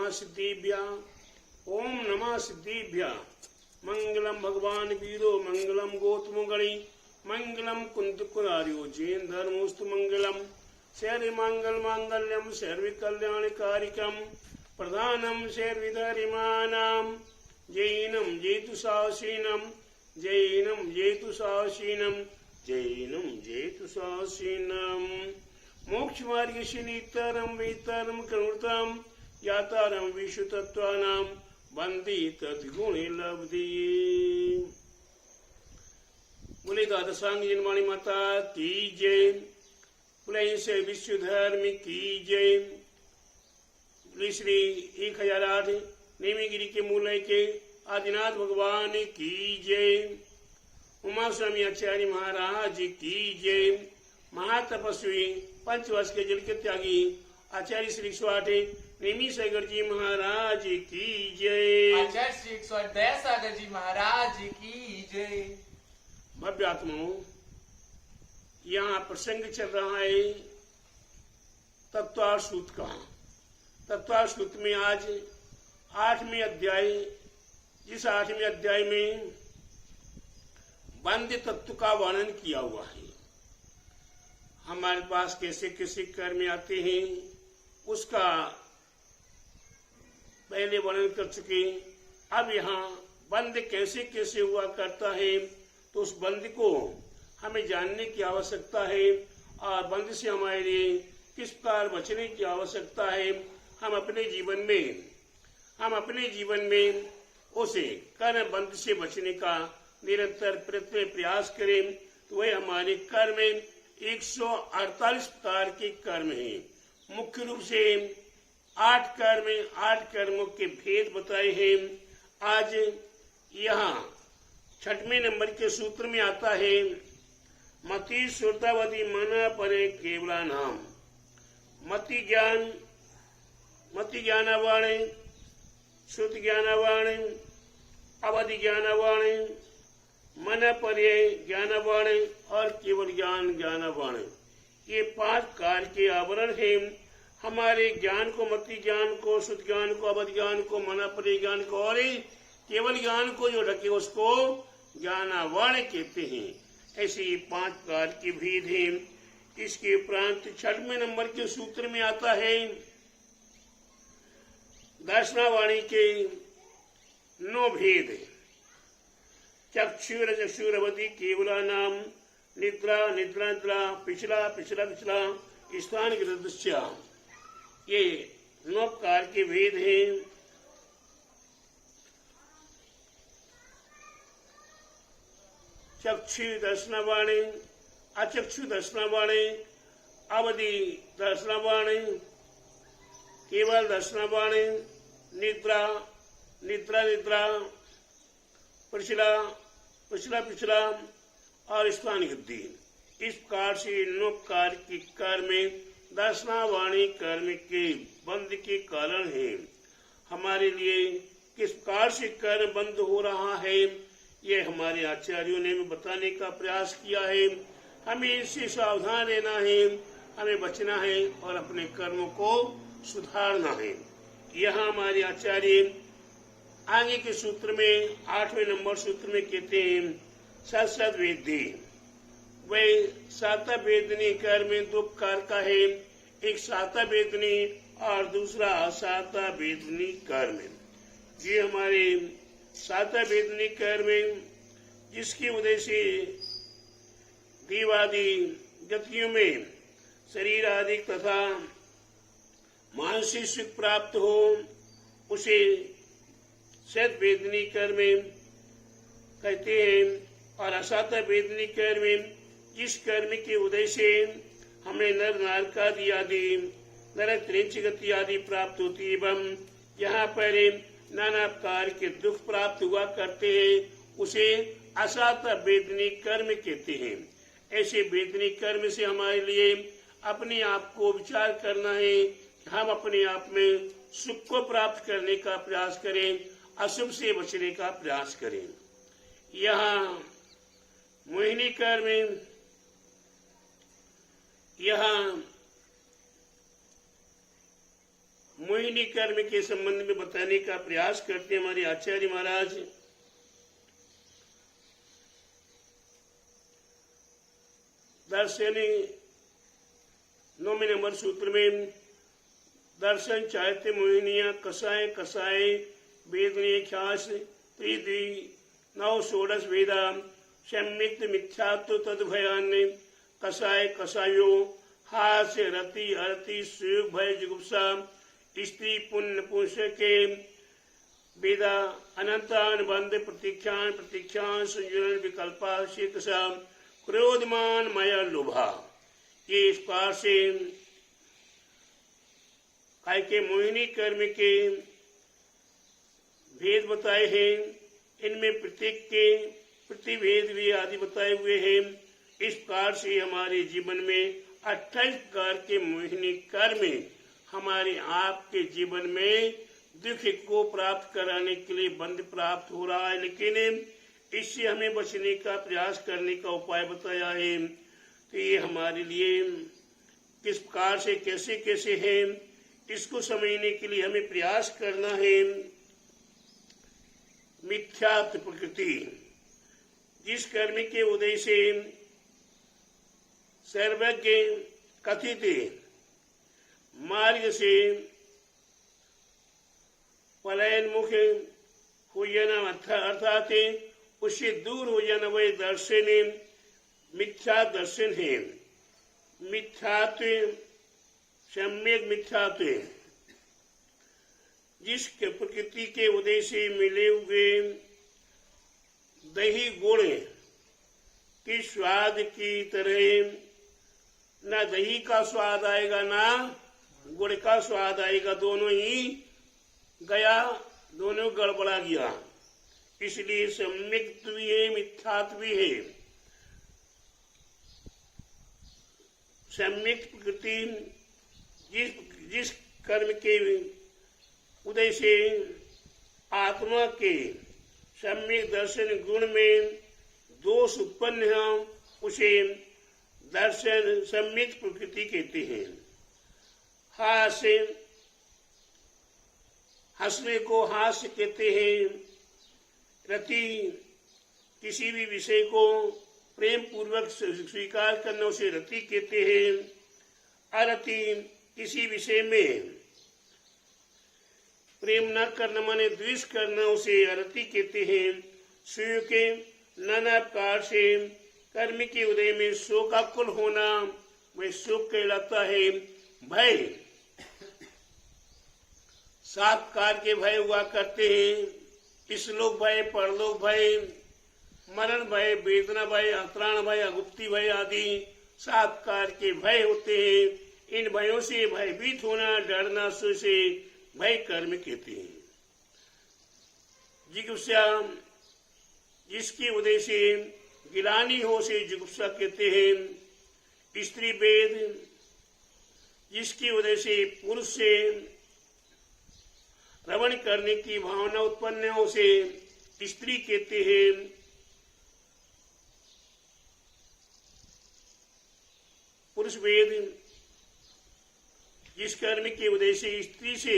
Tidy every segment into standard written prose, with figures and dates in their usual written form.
नमः सिद्धिभ्यः। ओम नमः सिद्धिभ्यः। मंगलम भगवान वीरो मंगलम गौतम गणी मंगलम कुंत कुरारियो जैन धर्मोस्तु मंगलम शैर्य मंगल मांगल्यम शैर्य कल्याण कारिकम प्रधानम शैर्विधरिमानाम जैनम जेतु सासीनम जैनम जेतु सासीनम जैनम जेतु सासीनम मोक्ष मार्ग नितरम वितरम करुणताम यातारम विश्व तत्वानाम बंदी तद्गुणे लब्धिये। बोले द्वादशांग जनवाणी माता की जय। बोले से विश्व धर्म की जय। बोले श्री 1008 नेमीगिरी के मूल के आदिनाथ भगवान की जय। उमा स्वामी आचार्य महाराज की जय। महातपस्वी पंचवर्ष के जल के त्यागी आचार्य श्री 108 नेमी सागर जी महाराज की जय। आचार्य श्री 108 सागर जी महाराज की जय। भव्य आत्माओं, यहाँ प्रसंग चल रहा है तत्वाश्रुत का। तत्वाश्रुत में आज 8वें अध्याय, जिस 8वें अध्याय में बंद तत्व का वर्णन किया हुआ है। हमारे पास कैसे कैसे कर्म आते हैं उसका पहले वर्णन कर चुके। अब यहाँ बंद कैसे कैसे हुआ करता है तो उस बंद को हमें जानने की आवश्यकता है और बंद से हमारे लिए किस प्रकार बचने की आवश्यकता है। हम अपने जीवन में उसे कर्म बंद से बचने का निरंतर प्रयास करें तो वह हमारे कर्म 148 प्रकार के कर्म हैं। मुख्य रूप से 8 कर्मों के भेद बताए हैं। आज यहाँ 6वें नंबर के सूत्र में आता है मति श्रुतवती मन परे केवला नाम। मति ज्ञानवाणी, श्रुति ज्ञानवाणी, अवधि ज्ञानवाणी, मन परे ज्ञानवाणी और केवल ज्ञानवाणी। ये 5 प्रकार के आवरण हैं। हमारे ज्ञान को, मति ज्ञान को, शुद्ध ज्ञान को, अवधि ज्ञान को, मन परे ज्ञान को और केवल ज्ञान को जो ढके उसको ज्ञानवाणी कहते हैं। ऐसे ये 5 प्रकार के भेद हैं। इसके उपरांत 6वें नंबर के सूत्र में आता है दर्शनावाणी के 9 भेद। चक्षुरवधि केवला नाम, निद्रा पिछला स्थान दृश्य। ये 9 प्रकार के भेद हैं। चक्षु दर्शनवाणी, अचक्षु दर्शनवाणी, अवधि दर्शनवाणी, केवल दर्शनवाणी, निद्रा पिछला और स्थान वृद्धि। इस प्रकार से 9 प्रकार के कर्म दर्शनावाणी कर्म के बंद के कारण है। हमारे लिए किस प्रकार से कर्म बंद हो रहा है ये हमारे आचार्यों ने बताने का प्रयास किया है। हमें इससे सावधान रहना है, हमें बचना है और अपने कर्मों को सुधारना है। यहाँ हमारे आचार्य आगे के सूत्र में 8वें नंबर सूत्र में कहते हैं सत वेदी। वह साता वेदनी कर्म 2 प्रकार का है। एक साता वेदनी और दूसरा असाता वेदनी कर्म। ये हमारे साता वेदनी कर्म जिसकी वजह से देवादि गतियों में शरीर आदि तथा मानसिक सुख प्राप्त हो उसे सत वेदनी कर्म कहते हैं। और असाता वेदनी कर्म जिस कर्म के उदय से हमें नर नारकादि आदि नरक त्रिंच गति आदि प्राप्त होती है एवं यहाँ पर नाना प्रकार के दुख प्राप्त हुआ करते हैं उसे असाता वेदनी कर्म कहते हैं। ऐसे वेदनी कर्म से हमारे लिए अपने आप को विचार करना है कि हम अपने आप में सुख को प्राप्त करने का प्रयास करें, अशुभ से बचने का प्रयास करें। यहाँ मोहिनी कर्म, यहाँ मोहिनी कर्म के संबंध में बताने का प्रयास करते हैं हमारे आचार्य महाराज। दर्शन 9वें नंबर सूत्र में दर्शन चाहते मोहिनिया कसाय कसाय वेदने ख्यास त्रिद्वी नव षोडश वेदा सम्यक्त मिथ्यात्व तद्भयान कसाय कसायो हास्य रति अरति सुयोग भय जुगुप्सा स्त्री पुण्य पुरुष के वेदा अनंतान बंद प्रतीक्षान प्रतीक्षान संजुलन विकल्पा शेकसा क्रोधमान माया लोभा। ये इस प्रकार से काय के मोहिनी कर्म के भेद बताए हैं। इनमें प्रत्येक के प्रतिभेद भी आदि बताए हुए हैं। इस प्रकार से हमारे जीवन में 28 प्रकार के मोहिनी कर्म हमारे आपके जीवन में दुख को प्राप्त कराने के लिए बंध प्राप्त हो रहा है, लेकिन इससे हमें बचने का प्रयास करने का उपाय बताया है। तो ये हमारे लिए किस प्रकार से कैसे कैसे है, इसको समझने के लिए हमें प्रयास करना है। मिथ्यात्व प्रकृति, जिस कर्म के उदय से सर्वज्ञ कथित मार्ग से पलायन मुख हो जाना अर्थात उससे दूर हो जाना वह दर्शन मिथ्या दर्शन है। मिथ्यात्व सम्यक मिथ्यात्व, जिस प्रकृति के उदय से मिले हुए दही गुड़ की स्वाद की तरह ना दही का स्वाद आएगा ना गुड़ का स्वाद आएगा, दोनों ही गया, दोनों गड़बड़ा गया। इसलिए सम्यक भी है मिथ्यात्व भी है। सम्यक प्रकृति जिस कर्म के उदय से आत्मा के सम्यक दर्शन गुण में दोष उत्पन्न है, उसे दर्शन सम्यक प्रकृति कहते हैं। हास्य, हंसने को हास्य कहते हैं। रति, किसी भी विषय को प्रेम पूर्वक स्वीकार करना उसे रति कहते हैं। अरति, किसी विषय में प्रेम न करना माने द्वेष करना उसे अरति कहते हैं। सुयोग के नाना प्रकार से कर्म के उदय में शोकाकुल होना वह शोक कहलाता है। भय, 7 प्रकार के भय हुआ करते हैं। इसलोक भय, परलोक भय, मरण भय, वेदना भय, अत्राण भय, अगुप्ती भय आदि 7 प्रकार के भय होते हैं। इन भयों से भयभीत होना, डरना, से भय कर्म कहते हैं। जिगुप्सा, जिसके उदय से गिलानी हो से जिगुप्सा कहते हैं। स्त्री वेद, जिसके उदय से पुरुष से रमण करने की भावना उत्पन्न हो से स्त्री कहते हैं। पुरुष वेद, जिस कर्म के उदय से स्त्री से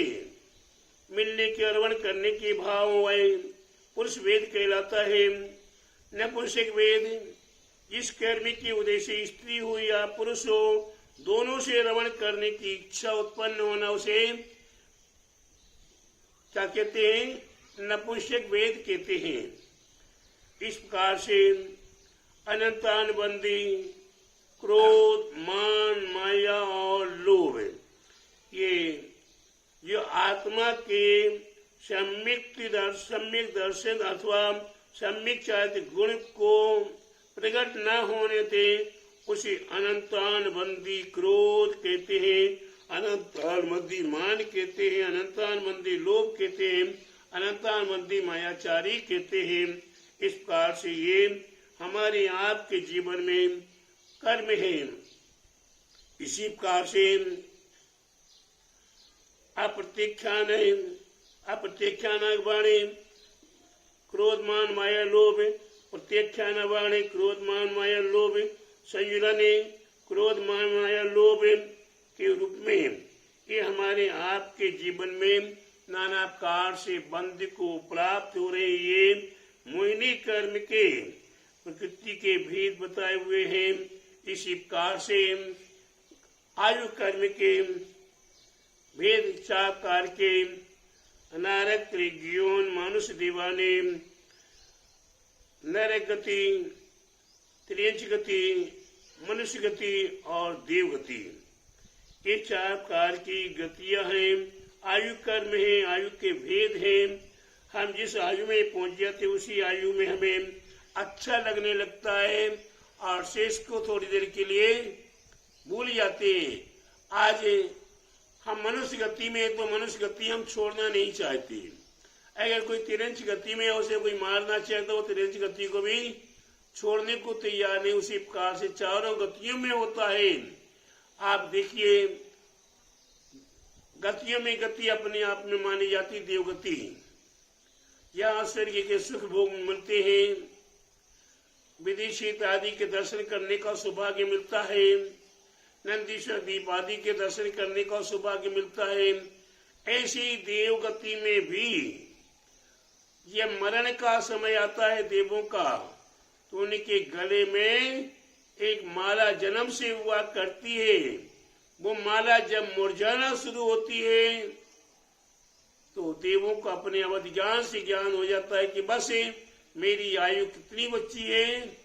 मिलने के रमण करने के भाव वह पुरुष वेद कहलाता है। नपुंसक वेद, जिस कर्म के उदय से स्त्री हो या पुरुष हो दोनों से रमण करने की इच्छा उत्पन्न होना उसे क्या कहते हैं? नपुंसक वेद कहते हैं। इस प्रकार से अनंतानुबंधी क्रोध, मान, माया और लोभ, ये जो आत्मा के सम्यक दर्शन अथवा सम्यक चारित्र गुण को प्रकट न होने थे उसे अनंतानुबंधी क्रोध कहते हैं, अनंतानुबंधी मान कहते हैं, अनंतानुबंधी लोभ कहते हैं, अनंतानुबंधी मायाचारी कहते हैं। इस प्रकार से ये हमारे आपके जीवन में कर्म है। इसी प्रकार से अप्रत्यक्षान वाणी क्रोध मान माया लोभ, प्रत्यक्षान वाणी क्रोध मान माया लोभ, संयुलने क्रोध मान माया लोभ के रूप में ये हमारे आपके जीवन में नाना प्रकार से बंध को प्राप्त हो रहे ये मोहिनी कर्म के प्रकृति के भेद बताए हुए हैं। इसी प्रकार से आयु कर्म के भेद चार प्रकार के अनारक त्रिज्ञोन मनुष्य देवाने नर गति त्रियंच गति मनुष्य गति और देव गति ये चार प्रकार की गतियां हैं। आयु कर्म है, आयु के भेद हैं। हम जिस आयु में पहुंच जाते उसी आयु में हमें अच्छा लगने लगता है और शेष को थोड़ी देर के लिए भूल जाते हैं। आज हम मनुष्य गति में तो मनुष्य गति हम छोड़ना नहीं चाहते। अगर कोई तिरंज गति में उसे कोई मारना चाहे तो वो तिरंज गति को भी छोड़ने को तैयार नहीं। उसी प्रकार से चारों गतियों में होता है। आप देखिए गतियों में गति अपने आप में मानी जाती देवगति। यहाँ स्वर्ग के सुख भोग मिलते हैं, विदेशी आदि के दर्शन करने का सौभाग्य मिलता है, नंदीश्वर दीप आदि के दर्शन करने का सौभाग्य मिलता है। ऐसी देवगति में भी यह मरण का समय आता है देवों का तो उनके गले में एक माला जन्म से हुआ करती है। वो माला जब मुरझाना शुरू होती है तो देवों को अपने अवधि ज्ञान से ज्ञान हो जाता है कि बस मेरी आयु कितनी बची है,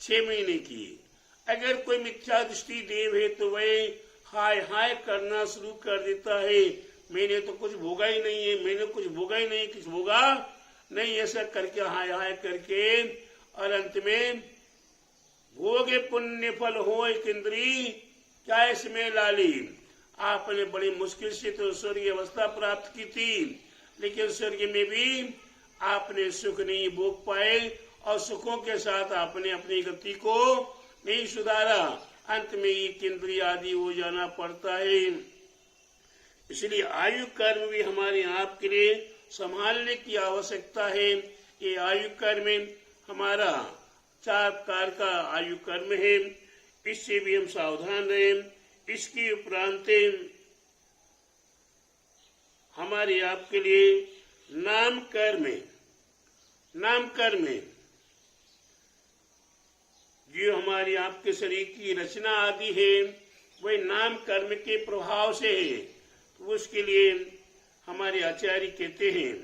6 महीने की। अगर कोई मिथ्या दृष्टि देव है तो वह हाय हाय करना शुरू कर देता है, मैंने तो कुछ भोगा ही नहीं है, मैंने कुछ भोगा ही नहीं, कुछ भोगा नहीं, ऐसा करके हाय हाय करके और अंत में भोगे पुण्य फल हो इंद्री क्या इसमें लाली। आपने बड़ी मुश्किल से तो स्वर्गीय अवस्था प्राप्त की थी, लेकिन स्वर्ग में भी आपने सुख नहीं भोग पाए और सुखों के साथ आपने अपनी गति को नहीं सुधारा। अंत में ये केंद्रीय आदि हो जाना पड़ता है। इसलिए आयु कर्म भी हमारे आप के लिए संभालने की आवश्यकता है। ये आयु कर्म हमारा 4 प्रकार का आयु कर्म है, इससे भी हम सावधान रहें। इसके उपरांत हमारे आपके लिए नाम कर्म जो हमारे आपके शरीर की रचना आदि है वह नाम कर्म के प्रभाव से है। तो उसके लिए हमारे आचार्य कहते हैं,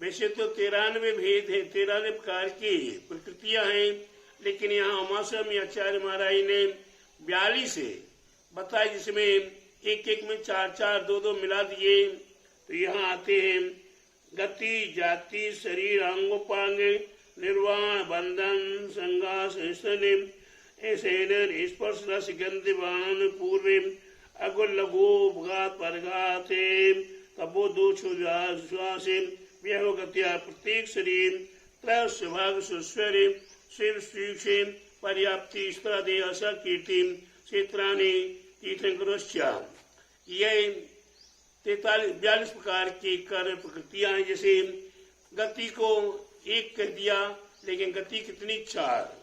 वैसे तो 93 भेद है, 93 प्रकार की प्रकृतियां हैं, लेकिन यहाँ हमारे आचार्य महाराज ने 42 है बताया, जिसमें एक एक में 4-4 2-2 मिला दिए। तो यहाँ आते हैं गति जाति शरीर अंगोपांग निर्वाण बंधन संघास ऐसे स्पर्श रस गंध बाण पूर्व अगुल लघु घात परघात तबो दो श्वास व्यवगत्या प्रत्येक शरीर त्रय स्वभाग सुस्वर शिव शीर्षे पर्याप्ति देह कीर्ति क्षेत्राणी तीर्थंकरोश्चा। यह 42 प्रकार की कर्म प्रकृतियां हैं। जैसे गति को एक कर दिया, लेकिन गति कितनी 4,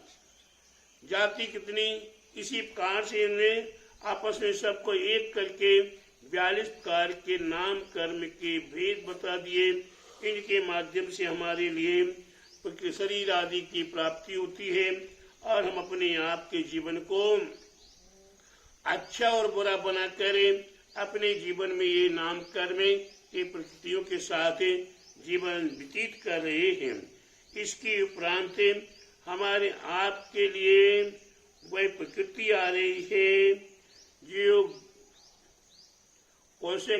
जाति कितनी, इसी प्रकार से इन्हें आपस में सबको एक करके 42 प्रकार के नाम कर्म के भेद बता दिए। इनके माध्यम से हमारे लिए शरीर आदि की प्राप्ति होती है और हम अपने आप के जीवन को अच्छा और बुरा बना कर अपने जीवन में ये नाम कर्म ये प्रकृतियों के साथ जीवन व्यतीत कर रहे हैं। इसके उपरांत हमारे आप के लिए वह प्रकृति आ रही है जो कौन से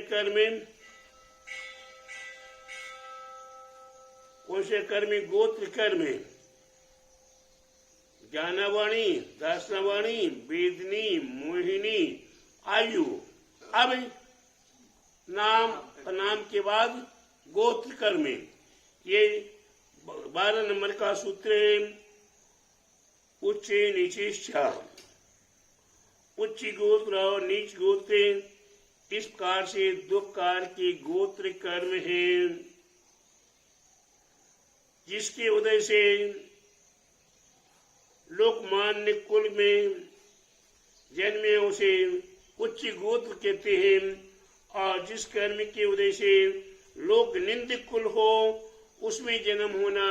कर्म गोत्र कर्म ज्ञानवाणी दासनावाणी वेदनी मोहिनी आयु। अब नाम के बाद गोत्र कर्म, ये 12 नंबर का सूत्र है। उच्च नीचे उच्च गोत्र और नीच गोत्र, इस प्रकार से 2 प्रकार के गोत्र कर्म है, जिसके उदय से लोकमान्य कुल में जन्मे उसे उच्च गोत्र कहते हैं। और जिस कर्म के उदय से लोक निंदित कुल हो उसमें जन्म होना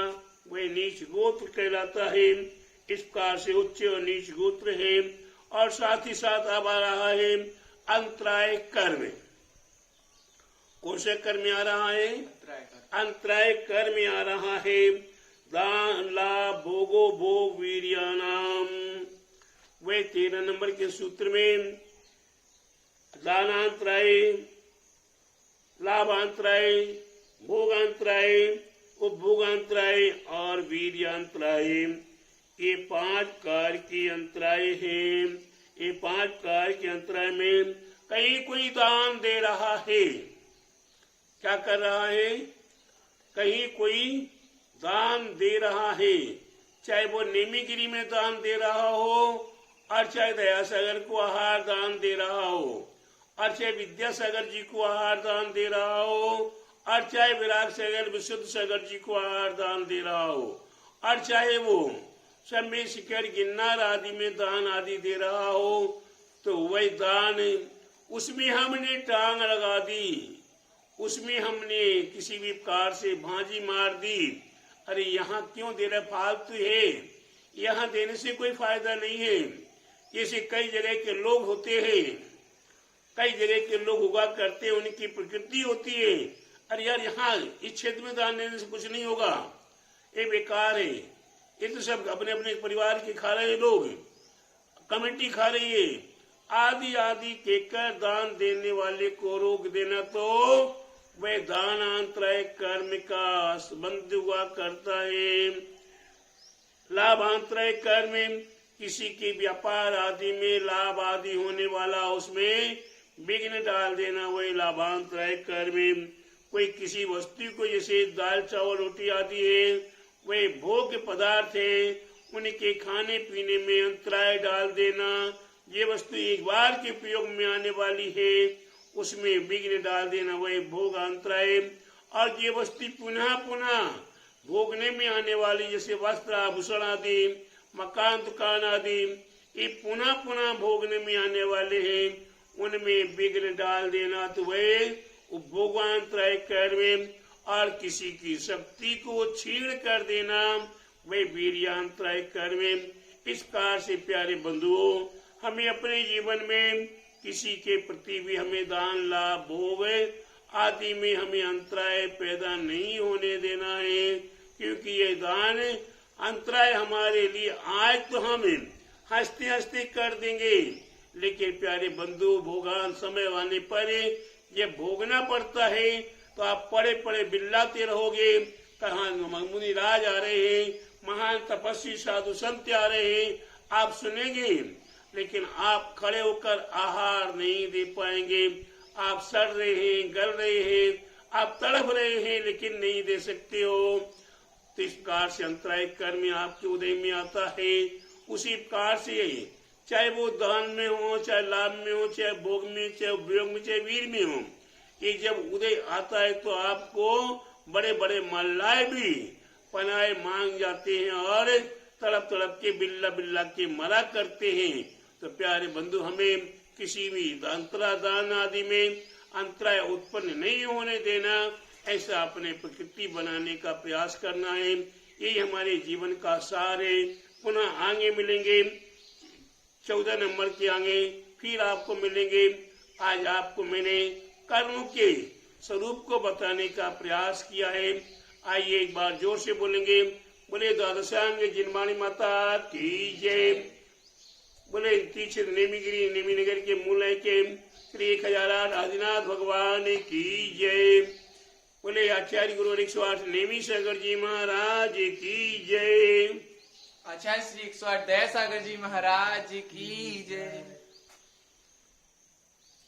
वह नीच गोत्र कहलाता है। इस प्रकार से उच्च और नीच गोत्र है। और साथ ही साथ अब आ रहा है अंतराय कर्म। कौन सा कर्म आ रहा है? अंतराय कर्म आ रहा है। दान लाभ भोगो भोग वीर्यानाम। वह 13 नंबर के सूत्र में दानांतराय, लाभांतराय, भोगांतराय, उपभोगांतराय और वीर्यांतराय, ये 5 कार्य के अंतराय हैं। ये 5 कार्य के अंतराय में कहीं कोई दान दे रहा है। क्या कर रहा है? कहीं कोई दान दे रहा है, चाहे वो नेमीगिरी में दान दे रहा हो और चाहे दयासागर को आहार दान दे रहा हो और चाहे विद्यासागर जी को आहार दान दे रहा हो और चाहे विराग सागर विशुद्ध सागर जी को आहार दान दे रहा हो और चाहे वो समय शिखर गिरनार आदि में दान आदि दे रहा हो, तो वह दान उसमें हमने टांग लगा दी, उसमें हमने किसी भी प्रकार से भांजी मार दी। अरे यहाँ क्यों दे रहा? फालतू है, यहाँ देने से कोई फायदा नहीं है। जैसे कई जगह के लोग होते हैं, कई जगह के लोग हुआ करते हैं, उनकी प्रकृति होती है, अरे यार यहाँ इस क्षेत्र में दान देने से कुछ नहीं होगा, ये बेकार है, ये तो सब अपने अपने परिवार के खा रहे लोग, कमेटी खा रही है, आदि आदि कहकर दान देने वाले को रोक देना तो वह दानांतराय कर्म का संबंध हुआ करता है। लाभांतराय कर्म किसी के व्यापार आदि में लाभ आदि होने वाला उसमें विघ्न डाल देना, वही लाभांतराय कर्म। कोई किसी वस्तु को जैसे दाल चावल रोटी आदि है, वे भोग्य पदार्थ है, उनके खाने पीने में अंतराय डाल देना। ये वस्तु एक बार के प्रयोग में आने वाली है, उसमें विघ्न डाल देना, वही भोग अंतराय। और ये वस्तु पुनः पुनः भोगने में आने वाली जैसे वस्त्र आभूषण आदि, मकान दुकान आदि, ये पुनः पुनः भोगने में आने वाले हैं, उनमें विघ्न डाल देना तो वह उपभोगांतराय कर्म। और किसी की शक्ति को छीण कर देना वह वीर्यांतराय कर्म। इस कार से प्यारे बंधुओं, हमें अपने जीवन में किसी के प्रति भी हमें दान लाभ भोग आदि में हमें अंतराय पैदा नहीं होने देना है, क्योंकि ये दान अंतराय हमारे लिए आज तो हम हंसते हंसते कर देंगे, लेकिन प्यारे बंधु भोगान समय आने पर ये भोगना पड़ता है, तो आप पड़े पड़े बिल्लाते रहोगे। कहाँ मुनि राज आ रहे हैं, महान तपस्वी साधु संत आ रहे हैं, आप सुनेंगे, लेकिन आप खड़े होकर आहार नहीं दे पाएंगे। आप सड़ रहे हैं, गल रहे हैं, आप तड़प रहे हैं, लेकिन नहीं दे सकते हो। तो इस प्रकार से अंतराय कर्म आपके उदय में आता है। उसी प्रकार से चाहे वो दान में हो, चाहे लाभ में हो, चाहे भोग में, चाहे उपयोग में, चाहे वीर में हो, ये जब उदय आता है तो आपको बड़े बड़े मल्लाए भी पनाहे मांग जाते हैं और तड़प तड़प के बिल्ला बिल्ला के मरा करते हैं। तो प्यारे बंधु, हमें किसी भी अंतरादान आदि में अंतराय उत्पन्न नहीं होने देना, ऐसा अपने प्रकृति बनाने का प्रयास करना है। यही हमारे जीवन का सार है। पुनः आगे मिलेंगे 14 नंबर के आगे, फिर आपको मिलेंगे। आज आपको मैंने कर्म के स्वरूप को बताने का प्रयास किया है। आइए एक बार जोर से बोलेंगे, बोले द्वादशांग जिनवाणी माता की जय। बोले तीक्षित नेमीगिरी नेमीनगर के मूल के श्री 1008 आदिनाथ भगवान की जय। बोले आचार्य गुरु 108 नेमी सागर जी महाराज की जय। आचार्य श्री 108 दया सागर जी महाराज की जय।